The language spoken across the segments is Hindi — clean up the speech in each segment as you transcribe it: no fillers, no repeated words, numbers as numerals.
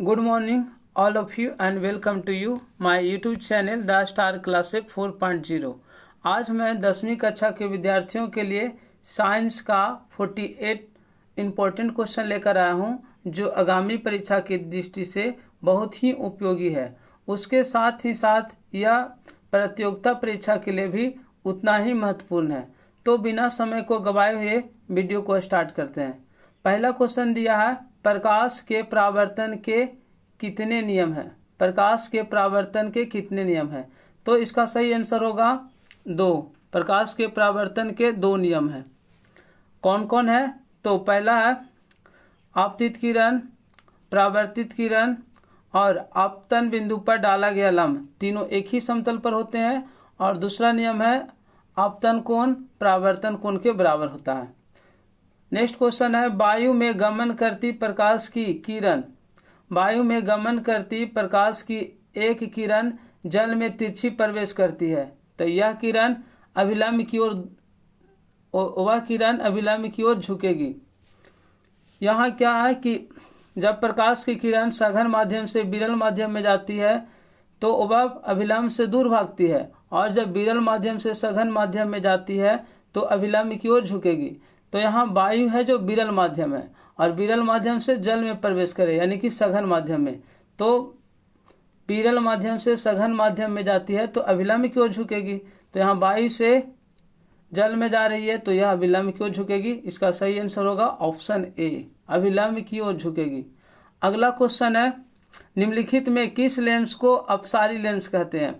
Good morning all of you and welcome to you my YouTube channel The Star Classic 4.0। आज मैं 10वीं कक्षा के विद्यार्थियों के लिए साइंस का 48 इम्पोर्टेंट क्वेश्चन लेकर आया हूं जो आगामी परीक्षा की दृष्टि से बहुत ही उपयोगी है। उसके साथ ही साथ यह प्रतियोगिता परीक्षा के लिए भी उतना ही महत्वपूर्ण है। तो बिना समय को गवाए हुए वीडियो को स्टार्ट करते हैं। पहला क्वेश्चन दिया है, प्रकाश के परावर्तन के कितने नियम हैं? प्रकाश के परावर्तन के कितने नियम हैं? तो इसका सही आंसर होगा 2। प्रकाश के परावर्तन के 2 नियम हैं। कौन कौन है? तो पहला है आपतित किरण, परावर्तित किरण और आपतन बिंदु पर डाला गया लंब, तीनों एक ही समतल पर होते हैं। और दूसरा नियम है आपतन कोण परावर्तन कोण के बराबर होता है। नेक्स्ट क्वेश्चन है, वायु में गमन करती प्रकाश की किरण, वायु में गमन करती प्रकाश की एक किरण जल में तिरछी प्रवेश करती है तो यह किरण अभिलंब की ओर, वह किरण अभिलंब की ओर झुकेगी। यहाँ क्या है कि जब प्रकाश की किरण सघन माध्यम से विरल माध्यम में जाती है तो वह अभिलंब से दूर भागती है, और जब विरल माध्यम से सघन माध्यम में जाती है तो अभिलंब की ओर झुकेगी। तो यहाँ वायु है जो विरल माध्यम है और विरल माध्यम से जल में प्रवेश करे यानी कि सघन माध्यम में, तो विरल माध्यम से सघन माध्यम में जाती है तो अभिलंब की ओर झुकेगी। तो यहाँ वायु से जल में जा रही है तो यह अभिलंब की ओर झुकेगी। इसका सही आंसर होगा ऑप्शन ए, अभिलंब की ओर झुकेगी। अगला क्वेश्चन है, निम्नलिखित में किस लेंस को अपसारी लेंस कहते हैं?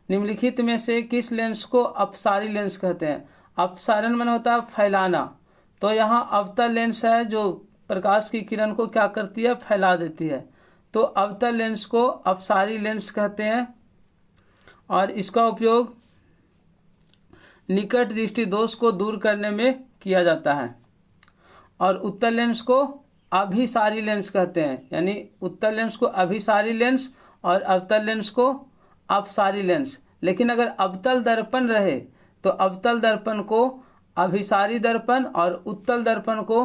निम्नलिखित में से किस लेंस को अपसारी लेंस कहते हैं? अपसारण माने होता है फैलाना। तो यहाँ अवतल लेंस है जो प्रकाश की किरण को क्या करती है? फैला देती है। तो अवतल लेंस को अपसारी लेंस कहते हैं और इसका उपयोग निकट दृष्टि दोष को दूर करने में किया जाता है। और उत्तल लेंस को अभिसारी लेंस कहते हैं, यानी उत्तल लेंस को अभिसारी लेंस और अवतल लेंस को अपसारी लेंस। लेकिन अगर अवतल दर्पण रहे तो अवतल दर्पण को अभिसारी दर्पण और उत्तल दर्पण को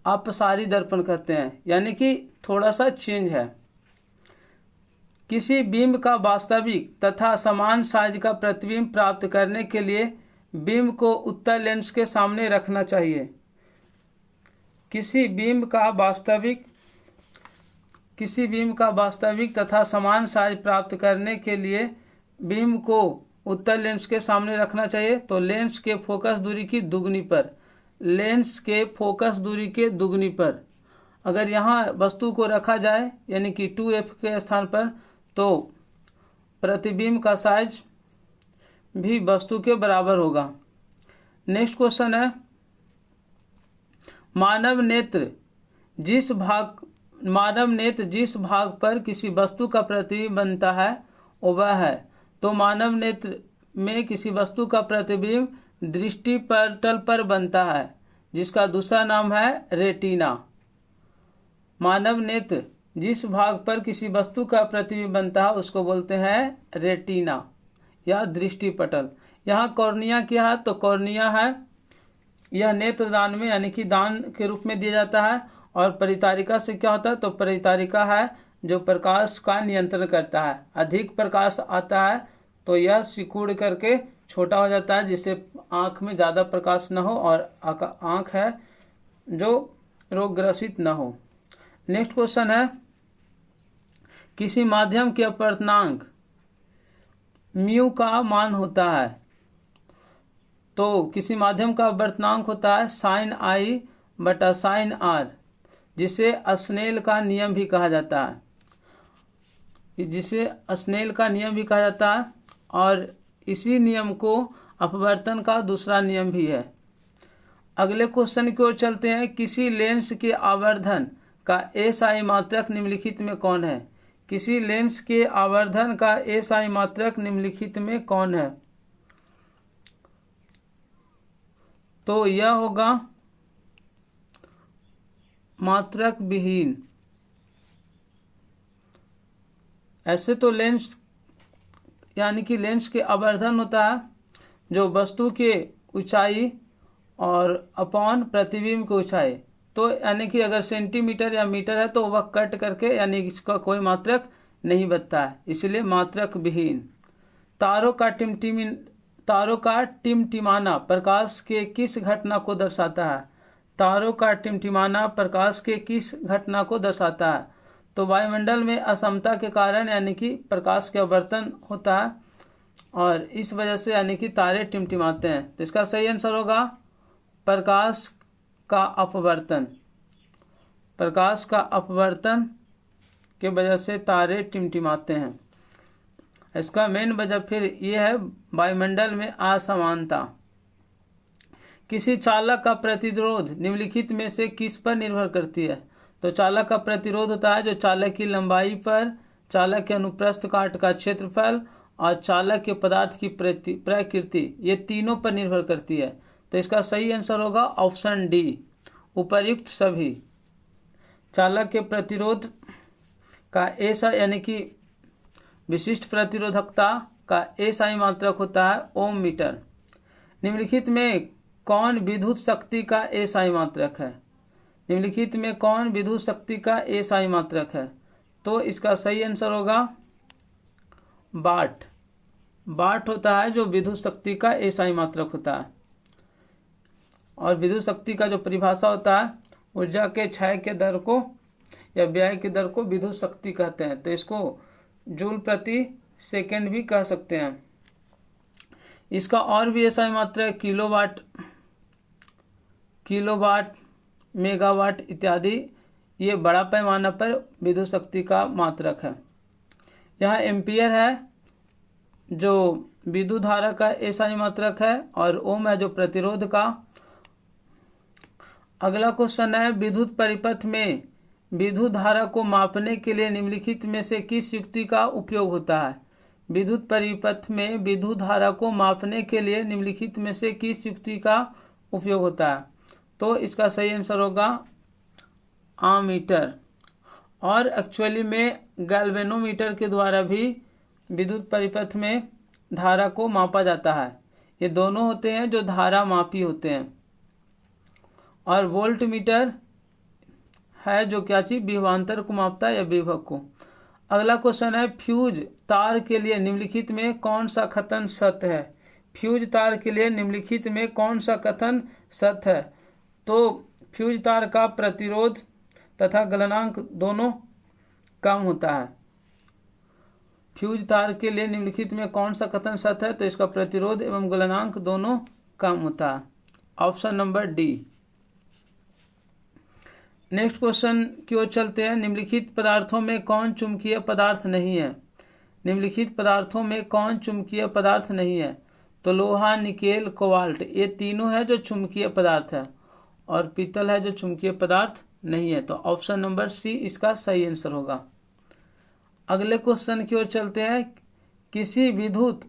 अपसारी दर्पण कहते हैं, यानी कि थोड़ा सा चेंज है। किसी बिंब का वास्तविक तथा समान साइज का प्रतिबिंब प्राप्त करने के लिए बिंब को उत्तल लेंस के सामने रखना चाहिए। किसी बिंब का वास्तविक तथा समान साइज प्राप्त करने के लिए बिंब को उत्तल लेंस के सामने रखना चाहिए। तो लेंस के फोकस दूरी की दुगनी पर, लेंस के फोकस दूरी के दुगनी पर अगर यहाँ वस्तु को रखा जाए यानी कि 2f के स्थान पर, तो प्रतिबिंब का साइज भी वस्तु के बराबर होगा। नेक्स्ट क्वेश्चन है, मानव नेत्र जिस भाग पर किसी वस्तु का प्रतिबिंब बनता है वो वह है। तो मानव नेत्र में किसी वस्तु का प्रतिबिंब दृष्टि पटल पर बनता है जिसका दूसरा नाम है रेटिना। मानव नेत्र जिस भाग पर किसी वस्तु का प्रतिबिंब बनता है उसको बोलते हैं रेटिना या दृष्टि पटल। यहाँ कॉर्निया क्या है? तो कॉर्निया है, यह नेत्र दान में यानी कि दान के रूप में दिया जाता है। और परितारिका से क्या होता है? तो परितारिका है जो प्रकाश का नियंत्रण करता है। अधिक प्रकाश आता है तो यह सिकुड़ करके छोटा हो जाता है जिससे आंख में ज़्यादा प्रकाश न हो और आंख है जो रोगग्रसित न हो। नेक्स्ट क्वेश्चन है, किसी माध्यम के अपवर्तनांक म्यू का मान होता है। तो किसी माध्यम का अपवर्तनांक होता है साइन आई बटा साइन आर, जिसे स्नेल का नियम भी कहा जाता है, और इसी नियम को अपवर्तन का दूसरा नियम भी है। अगले क्वेश्चन की ओर चलते हैं, किसी लेंस के आवर्धन का एसआई मात्रक निम्नलिखित में कौन है? किसी लेंस के आवर्धन का एसआई मात्रक निम्नलिखित में कौन है? तो यह होगा मात्रक विहीन। ऐसे तो लेंस यानी कि लेंस के आवर्धन होता है जो वस्तु के ऊंचाई और अपॉन प्रतिबिंब की ऊंचाई, तो यानी कि अगर सेंटीमीटर या मीटर है तो वह कट करके यानी इसका कोई मात्रक नहीं बचता है, इसलिए मात्रक विहीन। तारों का टिमटिमाना प्रकाश के किस घटना को दर्शाता है? तारों का टिमटिमाना प्रकाश के किस घटना को दर्शाता है? तो वायुमंडल में असमता के कारण यानी कि प्रकाश का अपवर्तन होता है और इस वजह से यानी कि तारे टिमटिमाते हैं। तो इसका सही आंसर होगा प्रकाश का अपवर्तन। प्रकाश का अपवर्तन के वजह से तारे टिमटिमाते हैं। इसका मेन वजह फिर ये है वायुमंडल में असमानता। किसी चालक का प्रतिरोध निम्नलिखित में से किस पर निर्भर करती है? तो चालक का प्रतिरोध होता है जो चालक की लंबाई पर, चालक के अनुप्रस्थ काट का क्षेत्रफल और चालक के पदार्थ की प्रकृति, ये तीनों पर निर्भर करती है। तो इसका सही आंसर होगा ऑप्शन डी, उपर्युक्त सभी। चालक के प्रतिरोध का ऐसा यानी कि विशिष्ट प्रतिरोधकता का एसआई मात्रक होता है ओम मीटर। निम्नलिखित में कौन विद्युत शक्ति का एसआई मात्रक है? निम्नलिखित में कौन विद्युत शक्ति का एसआई मात्रक है? तो इसका सही आंसर होगा वाट। वाट होता है जो विद्युत शक्ति का एसआई मात्रक होता है। और विद्युत शक्ति का जो परिभाषा होता है ऊर्जा के क्षय के दर को या व्यय की दर को विद्युत शक्ति कहते हैं। तो इसको जूल प्रति सेकंड भी कह सकते हैं। इसका और भी ऐसा मात्रा किलोवाट, मेगावाट इत्यादि, ये बड़ा पैमाना पर विद्युत शक्ति का मात्रक है। यहाँ एम्पियर है जो विद्युत धारा का एसआई मात्रक है और ओम है जो प्रतिरोध का। अगला क्वेश्चन है विद्युत परिपथ में विद्युत धारा को मापने के लिए निम्नलिखित में से किस युक्ति का उपयोग होता है? विद्युत परिपथ में विद्युत धारा को मापने के लिए निम्नलिखित में से किस युक्ति का उपयोग होता है? तो इसका सही आंसर होगा आमीटर। और एक्चुअली में गैल्वेनोमीटर के द्वारा भी विद्युत परिपथ में धारा को मापा जाता है। ये दोनों होते हैं जो धारा मापी होते हैं। और वोल्ट मीटर है जो क्या चीज विभवांतर को मापता है या विभव को। अगला क्वेश्चन है फ्यूज तार के लिए निम्नलिखित में कौन सा कथन सत्य है? फ्यूज तार के लिए निम्नलिखित में कौन सा कथन सत्य है? तो फ्यूज तार का प्रतिरोध तथा गलनांक दोनों कम होता है। फ्यूज तार के लिए निम्नलिखित में कौन सा कथन सत्य है? तो इसका प्रतिरोध एवं गलनांक दोनों कम होता है। Option number D. Next question की ओर चलते हैं। निम्नलिखित पदार्थों में कौन चुंबकीय पदार्थ नहीं है? निम्नलिखित पदार्थों में कौन चुंबकीय पदार्थ नहीं है? तो लोहा, निकेल, कोबाल्ट, ये तीनों है जो चुंबकीय पदार्थ है और पीतल है जो चुंबकीय पदार्थ नहीं है। तो ऑप्शन नंबर सी इसका सही आंसर होगा। अगले क्वेश्चन की ओर चलते हैं। किसी विद्युत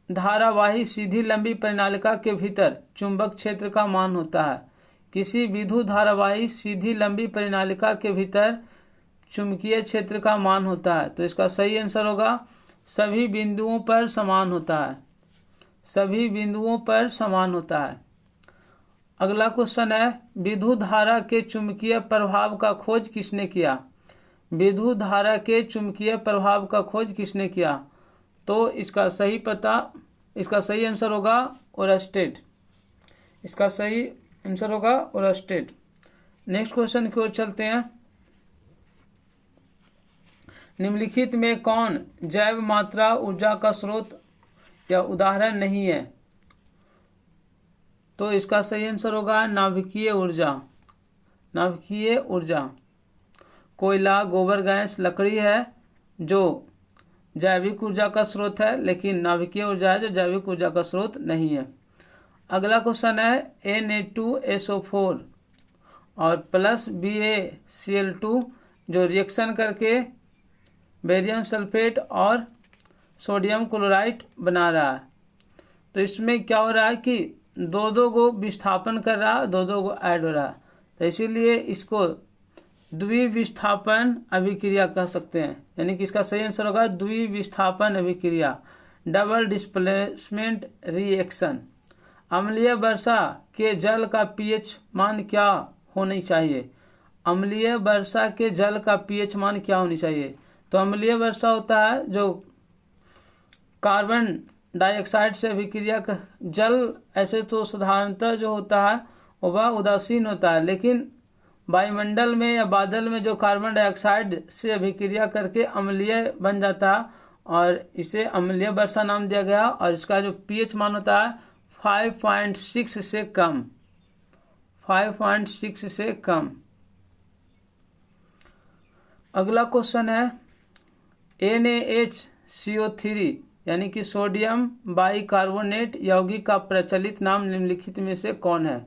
धारावाही सीधी लंबी परिनालिका के भीतर चुंबक क्षेत्र का मान होता है? किसी विद्युत धारावाही सीधी लंबी परिनालिका के भीतर चुंबकीय क्षेत्र का मान होता है। तो इसका सही आंसर होगा सभी बिंदुओं पर समान होता है। सभी बिंदुओं पर समान होता है। अगला क्वेश्चन है विद्युत धारा के चुंबकीय प्रभाव का खोज किसने किया? विद्युत धारा के चुंबकीय प्रभाव का खोज किसने किया? तो इसका सही आंसर होगा ओरस्टेड। इसका सही आंसर होगा ओरस्टेड। नेक्स्ट क्वेश्चन की ओर चलते हैं। निम्नलिखित में कौन जैव मात्रा ऊर्जा का स्रोत या उदाहरण नहीं है? तो इसका सही आंसर होगा नाभिकीय ऊर्जा। नाभिकीय ऊर्जा कोयला, गोबर गैस, लकड़ी है जो जैविक ऊर्जा का स्रोत है, लेकिन नाभिकीय ऊर्जा है जो जैविक ऊर्जा का स्रोत नहीं है। अगला क्वेश्चन है Na2SO4 और प्लस BaCl2 जो रिएक्शन करके बेरियम सल्फेट और सोडियम क्लोराइड बना रहा है। तो इसमें क्या हो रहा है कि दो को विस्थापन कर रहा है, दो को ऐड हो रहा है। तो इसीलिए इसको द्विविस्थापन अभिक्रिया कह सकते हैं। यानी कि इसका सही आंसर होगा द्विविस्थापन अभिक्रिया, डबल डिस्प्लेसमेंट रिएक्शन। अम्लीय वर्षा के जल का पीएच मान क्या होनी चाहिए? अम्लीय वर्षा के जल का पीएच मान क्या होनी चाहिए। तो अम्लीय वर्षा होता है जो कार्बन डाइऑक्साइड से अभिक्रिया का जल, ऐसे तो साधारणतः जो होता है वह उदासीन होता है, लेकिन वायुमंडल में या बादल में जो कार्बन डाइऑक्साइड से अभिक्रिया करके अम्लीय बन जाता है और इसे अम्लीय वर्षा नाम दिया गया। और इसका जो पीएच मान होता है 5.6 से कम, 5.6 से कम। अगला क्वेश्चन है NaHCO3 यानी कि सोडियम बाइकार्बोनेट यौगिक का प्रचलित नाम निम्नलिखित में से कौन है।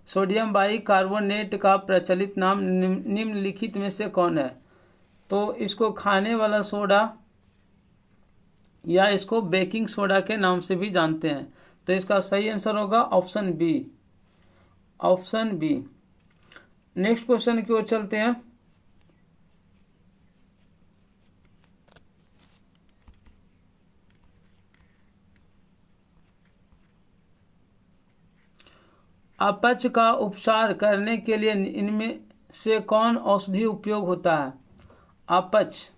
सोडियम बाइकार्बोनेट का प्रचलित नाम निम्नलिखित में से कौन है। तो इसको खाने वाला सोडा या इसको बेकिंग सोडा के नाम से भी जानते हैं। तो इसका सही आंसर होगा option B, option B. Next question की ओर चलते हैं। अपच का उपचार करने के लिए इनमें से कौन औषधि उपयोग होता है। अपच,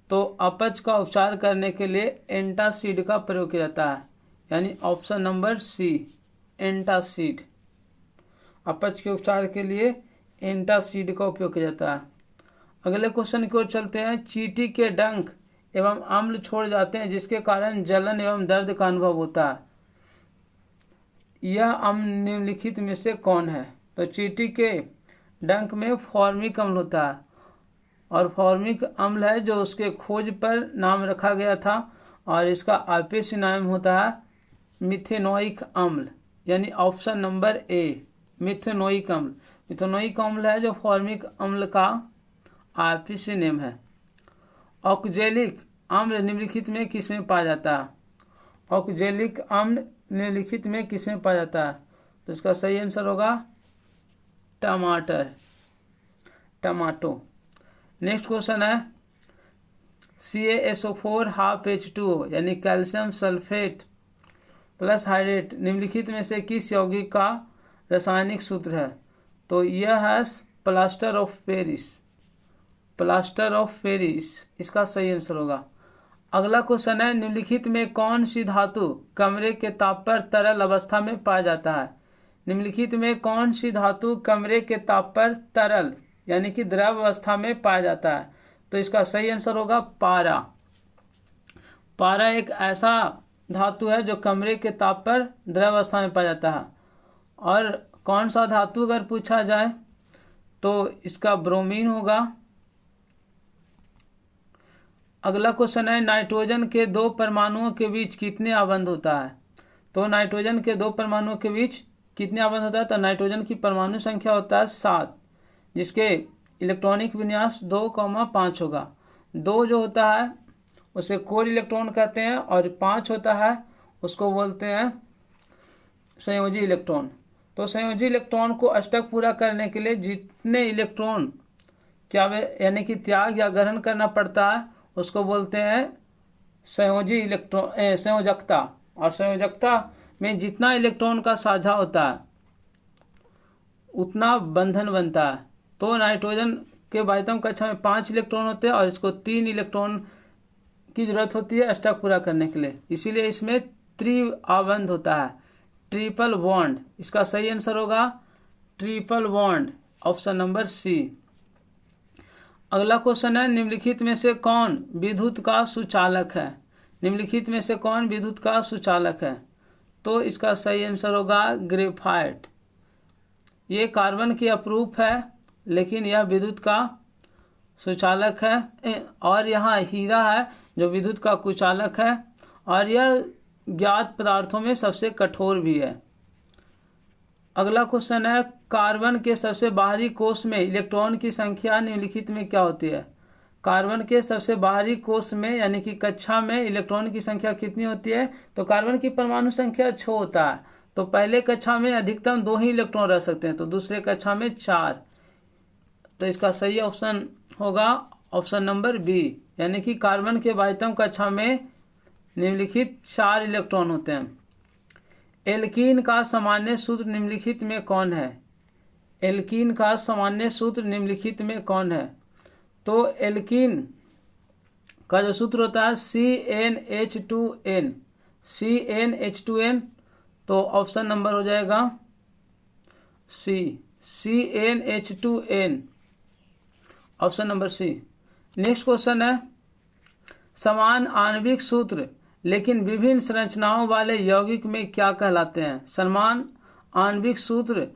तो अपच का उपचार करने के लिए एंटासिड का प्रयोग किया जाता है, यानी ऑप्शन नंबर सी, एंटासिड। अपच के उपचार के लिए एंटासिड का उपयोग किया जाता है। अगले क्वेश्चन की ओर चलते हैं। चींटी के डंक एवं अम्ल छोड़ जाते हैं जिसके कारण जलन एवं दर्द का अनुभव होता है। यह अम्ल निम्नलिखित में से कौन है। तो चींटी के डंक में फॉर्मिक अम्ल होता है और फॉर्मिक अम्ल है जो उसके खोज पर नाम रखा गया था और इसका आईपीएसी नाम होता है मिथेनोइक अम्ल, यानी ऑप्शन नंबर ए, मिथेनोइक अम्ल। मिथेनोइक अम्ल है जो फॉर्मिक अम्ल का आईपीएसी नेम है। ऑक्जेलिक अम्ल निम्नलिखित में किसमें पाया जाता है। ऑक्जेलिक अम्ल निम्नलिखित में किसमें पाया जाता है। तो इसका सही आंसर होगा टमाटर, टमाटो। नेक्स्ट क्वेश्चन है CaSO4 हाफ H2O यानी कैल्शियम सल्फेट प्लस हाइड्रेट निम्नलिखित में से किस यौगिक का रासायनिक सूत्र है। तो यह है plaster of Paris, plaster of Paris इसका सही आंसर होगा। अगला क्वेश्चन है निम्नलिखित में कौन सी धातु कमरे के ताप पर तरल अवस्था में पाया जाता है। निम्नलिखित में कौन सी धातु कमरे के ताप पर तरल यानी कि द्रव अवस्था में पाया जाता है। तो इसका सही आंसर होगा पारा। पारा एक ऐसा धातु है जो कमरे के ताप पर द्रव अवस्था में पाया जाता है। और कौन सा धातु अगर पूछा जाए तो इसका ब्रोमीन होगा। अगला क्वेश्चन है नाइट्रोजन के दो परमाणुओं के बीच कितने आबंध होता है। तो नाइट्रोजन के दो परमाणुओं के बीच कितने आबंध होता है। तो नाइट्रोजन की परमाणु संख्या होता है 7, जिसके इलेक्ट्रॉनिक विन्यास 2,5 होगा। 2 जो होता है उसे कोर इलेक्ट्रॉन कहते हैं और 5 होता है उसको बोलते हैं संयोजी इलेक्ट्रॉन। तो संयोजी इलेक्ट्रॉन को अष्टक पूरा करने के लिए जितने इलेक्ट्रॉन क्या यानी कि त्याग या ग्रहण करना पड़ता है उसको बोलते हैं संयोजी इलेक्ट्रॉन, संयोजकता। और संयोजकता में जितना इलेक्ट्रॉन का साझा होता है उतना बंधन बनता है। तो नाइट्रोजन के बाह्यतम कक्षा में 5 इलेक्ट्रॉन होते हैं और इसको 3 इलेक्ट्रॉन की जरूरत होती है अष्टक पूरा करने के लिए, इसीलिए इसमें त्रिआबंध होता है, ट्रिपल बॉन्ड। इसका सही आंसर होगा triple bond, option number C. अगला क्वेश्चन है निम्नलिखित में से कौन विद्युत का सुचालक है। निम्नलिखित में से कौन विद्युत का सुचालक है। तो इसका सही आंसर होगा ग्रेफाइट। ये कार्बन की अपरूप है लेकिन यह विद्युत का सुचालक है। और यहाँ हीरा है जो विद्युत का कुचालक है और यह ज्ञात पदार्थों में सबसे कठोर भी है। अगला क्वेश्चन है कार्बन के सबसे बाहरी कोष में इलेक्ट्रॉन की संख्या निम्नलिखित में क्या होती है। कार्बन के सबसे बाहरी कोष में यानी कि कक्षा में इलेक्ट्रॉन की संख्या कितनी होती है। तो कार्बन की परमाणु संख्या 6 होता है। तो पहले कक्षा में अधिकतम 2 ही इलेक्ट्रॉन रह सकते हैं, तो दूसरे कक्षा में 4। तो इसका सही ऑप्शन होगा ऑप्शन नंबर बी, यानी कि कार्बन के बाह्यतम कक्षा में निम्नलिखित 4 इलेक्ट्रॉन होते हैं। एल्कीन का सामान्य सूत्र निम्नलिखित में कौन है। एल्कीन का सामान्य सूत्र निम्नलिखित में कौन है? तो एल्कीन का जो सूत्र होता है CnH2n, CnH2n, तो ऑप्शन नंबर हो जाएगा C, CnH2n, option number C. Next question है, समान आणविक सूत्र लेकिन विभिन्न संरचनाओं वाले यौगिक में क्या कहलाते हैं? समान आणविक सूत्र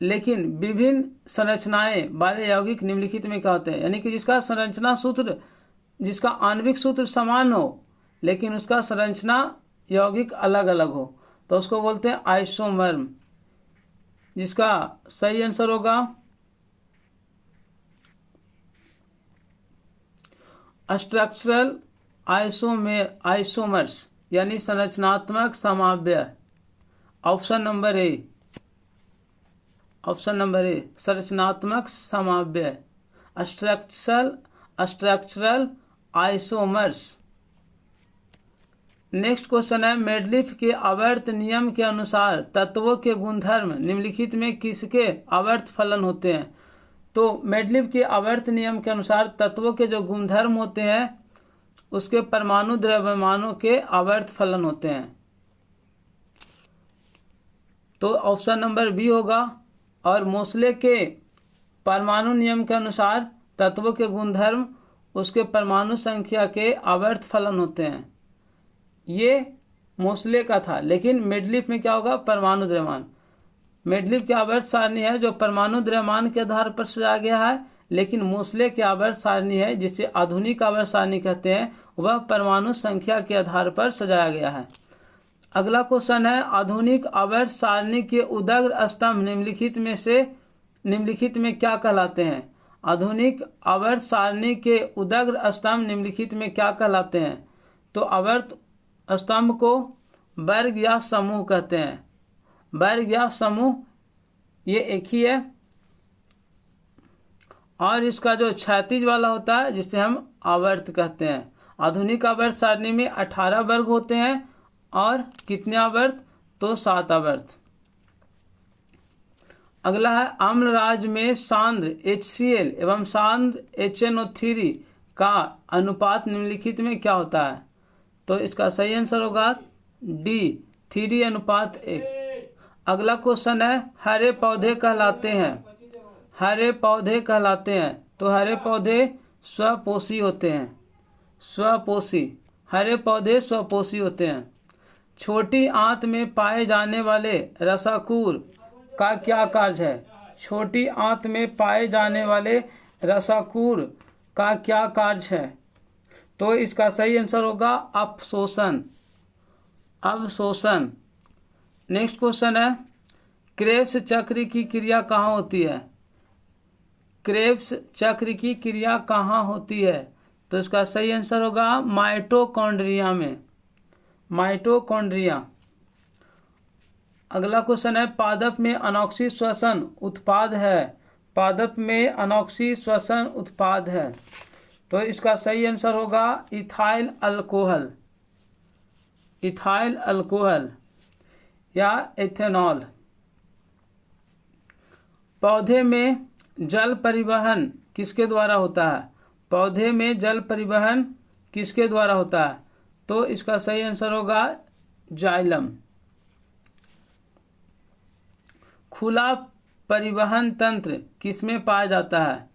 लेकिन विभिन्न संरचनाएं वाले यौगिक निम्नलिखित में क्या होते हैं? यानी कि जिसका संरचना सूत्र, जिसका आणविक सूत्र समान हो लेकिन उसका संरचना यौगिक अलग अलग हो, तो उसको बोलते हैं आइसोमर्म, जिसका सही आंसर होगा स्ट्रक्चरल आइसोमर्स, यानी संरचनात्मक समावयव, option number A, option number A, संरचनात्मक समावयव, स्ट्रक्चरल आइसोमर्स। नेक्स्ट क्वेश्चन है, मेडलिफ के आवर्त नियम के अनुसार तत्वों के गुणधर्म निम्नलिखित में किसके आवर्त फलन होते हैं? तो मेडलिफ के आवर्त नियम के अनुसार तत्वों के जो गुणधर्म होते हैं उसके परमाणु द्रव्यमानों के आवर्त फलन होते हैं, तो ऑप्शन नंबर बी होगा। और मोसले के परमाणु नियम के अनुसार तत्वों के गुणधर्म उसके परमाणु संख्या के आवर्त फलन होते हैं। ये मोसले का था, लेकिन मेडलिफ में क्या होगा? परमाणु द्रव्यमान। मेडलिफ की आवर्त सारणी है जो परमाणु द्रव्यमान के आधार पर सजाया गया है, लेकिन मोसले की आवर्त सारणी है जिसे आधुनिक आवर्त सारणी कहते हैं, वह परमाणु संख्या के आधार पर सजाया गया है। अगला क्वेश्चन है, आधुनिक आवर्त सारणी के उदग्र स्तंभ निम्नलिखित में क्या कहलाते हैं? आधुनिक आवर्त सारणी के उदग्र स्तंभ निम्नलिखित में क्या कहलाते हैं? तो आवर्त स्तंभ को वर्ग या समूह कहते हैं। वर्ग या समूह ये एक ही है, और इसका जो क्षैतिज वाला होता है जिसे हम आवर्त कहते हैं। आधुनिक आवर्त सारणी में 18 वर्ग होते हैं, और कितने आवर्त? तो 7 आवर्त। अगला है, अम्लराज में सांद्र HCl एवं सांद्र HNO3 का अनुपात निम्नलिखित में क्या होता है? तो इसका सही आंसर होगा डी, 3:1। अगला क्वेश्चन है, हरे पौधे कहलाते हैं, हरे पौधे कहलाते हैं, तो हरे पौधे स्वपोषी होते हैं, स्वपोषी, हरे पौधे स्वपोषी होते हैं। छोटी आंत में पाए जाने वाले रसाकूर का क्या कार्य है? छोटी आंत में पाए जाने वाले रसाकूर का क्या कार्य है? तो इसका सही आंसर होगा अपशोषण, अवशोषण। नेक्स्ट क्वेश्चन है, क्रेब्स चक्र की क्रिया कहाँ होती है? क्रेब्स चक्र की क्रिया कहाँ होती है? तो इसका सही आंसर होगा माइटोकॉन्ड्रिया में, माइटोकॉन्ड्रिया। अगला क्वेश्चन है, पादप में अनॉक्सी श्वसन उत्पाद है, पादप में अनॉक्सी श्वसन उत्पाद है, तो इसका सही आंसर होगा इथाइल अल्कोहल, इथाइल अल्कोहल या एथेनॉल। पौधे में जल परिवहन किसके द्वारा होता है? पौधे में जल परिवहन किसके द्वारा होता है? तो इसका सही आंसर होगा जाइलम। खुला परिवहन तंत्र किसमें पाया जाता है?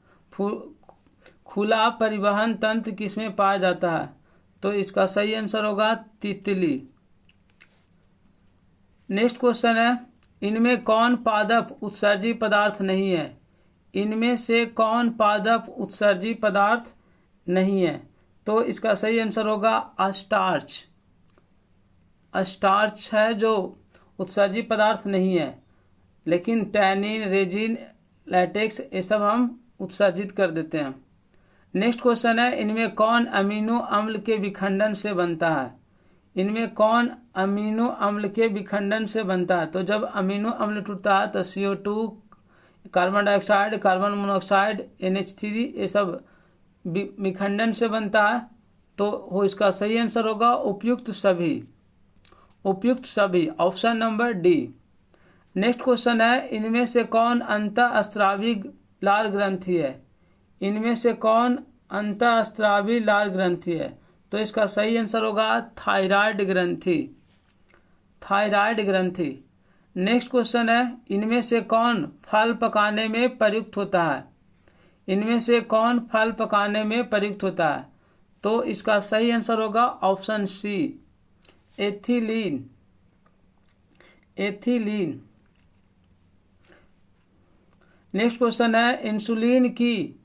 खुला परिवहन तंत्र किसमें पाया जाता है? तो इसका सही आंसर होगा तितली। नेक्स्ट क्वेश्चन है, इनमें कौन पादप उत्सर्जी पदार्थ नहीं है? इनमें से कौन पादप उत्सर्जी पदार्थ नहीं है? तो इसका सही आंसर होगा स्टार्च। स्टार्च है जो उत्सर्जी पदार्थ नहीं है, लेकिन टैनिन, रेजिन, लैटेक्स ये सब हम उत्सर्जित कर देते हैं। नेक्स्ट क्वेश्चन है, इनमें कौन अमीनो अम्ल के विखंडन से बनता है? इनमें कौन अमीनो अम्ल के विखंडन से बनता है? तो जब अमीनो अम्ल टूटता है तो CO2, carbon dioxide, carbon monoxide, NH3 ये सब विखंडन से बनता है, तो हो इसका सही आंसर होगा उपयुक्त सभी, उपयुक्त सभी, option number D. Next question है, इनमें से कौन अंतःस्रावी लाल ग्रंथि है? इनमें से कौन अंतःस्रावी लाल ग्रंथि है? तो इसका सही आंसर होगा थायराइड ग्रंथि, थायराइड ग्रंथि। नेक्स्ट क्वेश्चन है, इनमें से कौन फल पकाने में प्रयुक्त होता है? इनमें से कौन फल पकाने में प्रयुक्त होता है? तो इसका सही आंसर होगा option C, ethylene, ethylene. Next question है, इंसुलिन की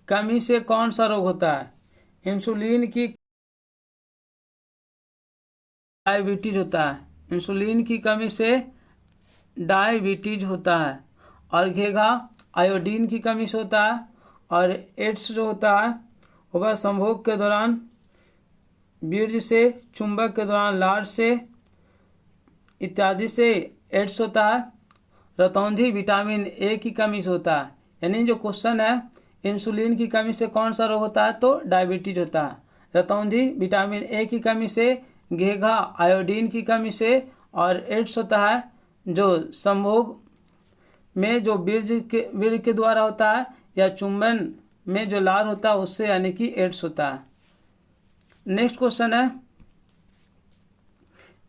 कमी से कौन सा रोग होता है? इंसुलिन की डायबिटीज होता है, इंसुलिन की कमी से डायबिटीज होता है। और घेघा आयोडीन की कमी से होता है। और एड्स जो होता है वह संभोग के दौरान वीर्य से, चुंबक के दौरान लार से इत्यादि से एड्स होता है। रतौंधी विटामिन ए की कमी से होता है। यानी जो क्वेश्चन है, इंसुलिन की कमी से कौन सा रोग होता है? तो डायबिटीज होता है। रतौंधी विटामिन ए की कमी से, घेघा आयोडीन की कमी से, और एड्स होता है जो संभोग में जो वीर्य के द्वारा होता है या चुंबन में जो लार होता है उससे, यानी कि एड्स होता है। नेक्स्ट क्वेश्चन है,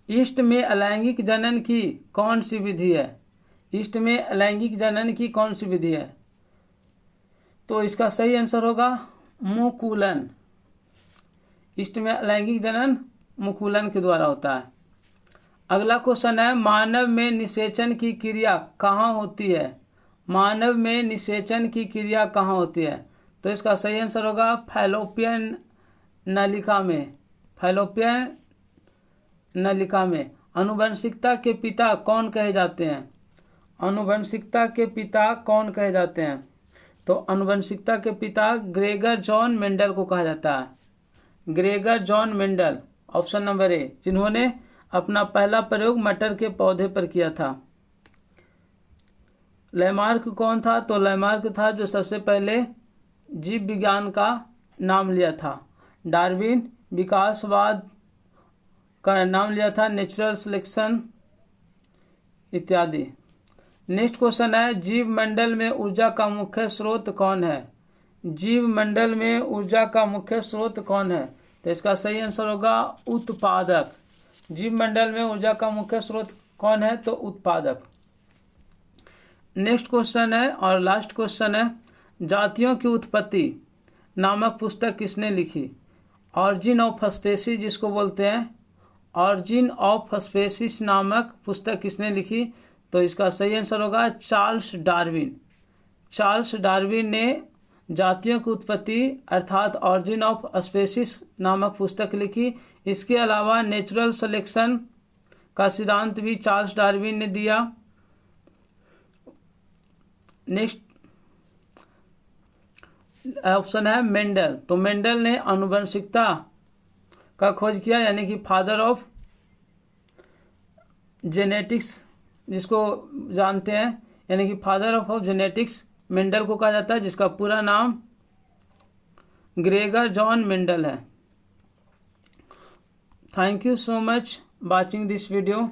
ईस्ट में अलैंगिक जनन की कौन सी विधि है? ईस्ट में अलैंगिक जनन की कौन सी विधि है? तो इसका सही आंसर होगा मुकुलन। ईस्ट में अलैंगिक जनन मुकुलन के द्वारा होता है। अगला क्वेश्चन है, मानव में निषेचन की क्रिया कहाँ होती है? मानव में निषेचन की क्रिया कहाँ होती है? तो इसका सही आंसर होगा फैलोपियन नलिका में, फैलोपियन नलिका में। आनुवंशिकता के पिता कौन कहे जाते हैं? आनुवंशिकता के पिता कौन कहे जाते हैं? तो आनुवंशिकता के पिता ग्रेगर जॉन मेंडल को कहा जाता है। Gregor John Mendel, option number ए, जिन्होंने अपना पहला प्रयोग मटर के पौधे पर किया था। लैमार्क कौन था? तो लैमार्क था जो सबसे पहले जीव विज्ञान का नाम लिया था। डार्विन विकासवाद का नाम लिया था, नेचुरल सिलेक्शन इत्यादि। नेक्स्ट क्वेश्चन है, जीव मंडल में ऊर्जा का मुख्य स्रोत कौन है? जीव मंडल में ऊर्जा का मुख्य स्रोत कौन है? तो इसका सही आंसर होगा उत्पादक। जीव मंडल में ऊर्जा का मुख्य स्रोत कौन है? तो उत्पादक। नेक्स्ट क्वेश्चन है और लास्ट क्वेश्चन है, जातियों की उत्पत्ति नामक पुस्तक किसने लिखी? ऑरिजिन ऑफ स्पीसीज जिसको बोलते हैं, ऑरिजिन ऑफ स्पीसीज नामक पुस्तक किसने लिखी? तो इसका सही आंसर होगा चार्ल्स डार्विन। चार्ल्स डार्विन ने जातियों की उत्पत्ति अर्थात ऑरिजिन ऑफ स्पीसीज नामक पुस्तक लिखी। इसके अलावा नेचुरल सिलेक्शन का सिद्धांत भी चार्ल्स डार्विन ने दिया। नेक्स्ट ऑप्शन है मेंडल, तो मेंडल ने आनुवंशिकता का खोज किया, यानी कि फादर ऑफ जेनेटिक्स जिसको जानते हैं, यानी कि फादर ऑफ जेनेटिक्स मेंडल को कहा जाता है, जिसका पूरा नाम ग्रेगर जॉन मेंडल है। Thank you so much watching this video.